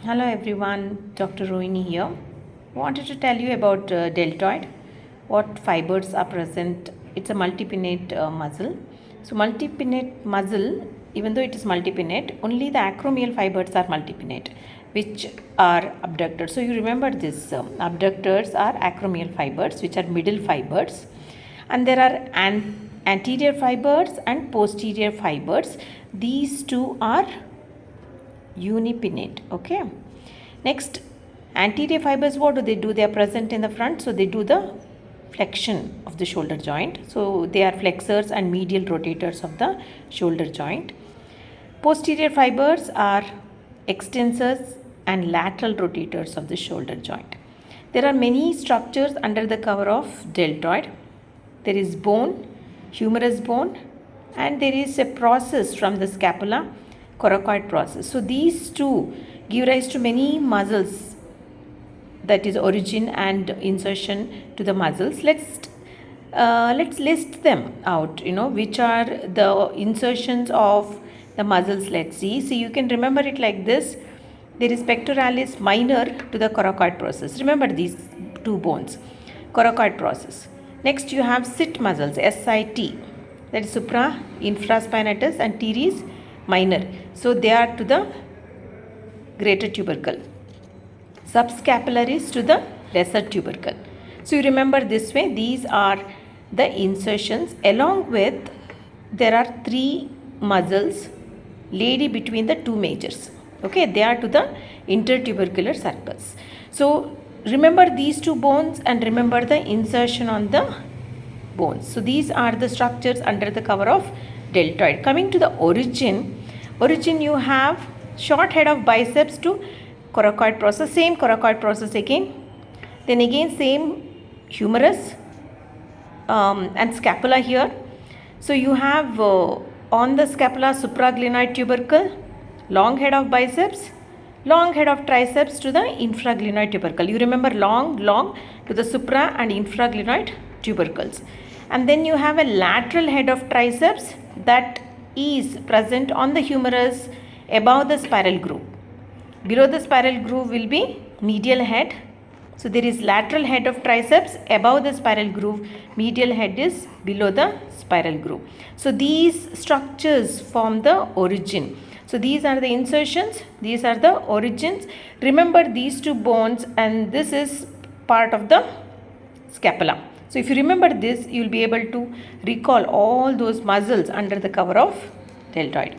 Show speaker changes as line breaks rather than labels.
Hello everyone, Dr. Rohini here. Wanted to tell you about deltoid, what fibers are present. It's a multipinnate muscle. So multipinnate muscle, even though it is multipinnate, only the acromial fibers are multipinnate, which are abductors. So you remember this, abductors are acromial fibers, which are middle fibers. And there are anterior fibers and posterior fibers. These two are unipinnate. Okay, next, anterior fibers, what do? They are present in the front, so they do the flexion of the shoulder joint. So they are flexors and medial rotators of the shoulder joint. Posterior fibers are extensors and lateral rotators of the shoulder joint. There are many structures under the cover of deltoid. There is bone, humerus bone, and there is a process from the scapula, coracoid process. So these two give rise to many muscles, that is origin and insertion to the muscles. Let's list them out, which are the insertions of the muscles. Let's see. So you can remember it like this. There is pectoralis minor to the coracoid process. Remember these two bones, coracoid process. Next you have sit muscles, SIT, that is supra infraspinatus and teres minor. So they are to the greater tubercle. Subscapularis to the lesser tubercle. So you remember this way. These are the insertions. Along with, there are three muscles laid between the two majors. Okay, they are to the intertubercular circles. So remember these two bones and remember the insertion on the bones. So these are the structures under the cover of deltoid. Coming to the origin, you have short head of biceps to coracoid process, same coracoid process again. Then again same humerus and scapula here. So you have on the scapula supraglenoid tubercle, long head of biceps, long head of triceps to the infraglenoid tubercle. You remember long to the supra and infraglenoid tubercles. And then you have a lateral head of triceps that is present on the humerus above the spiral groove. Below the spiral groove will be medial head. So there is lateral head of triceps above the spiral groove. Medial head is below the spiral groove. So these structures form the origin. So these are the insertions, these are the origins. Remember these two bones, and this is part of the scapula. So if you remember this, you will be able to recall all those muscles under the cover of deltoid.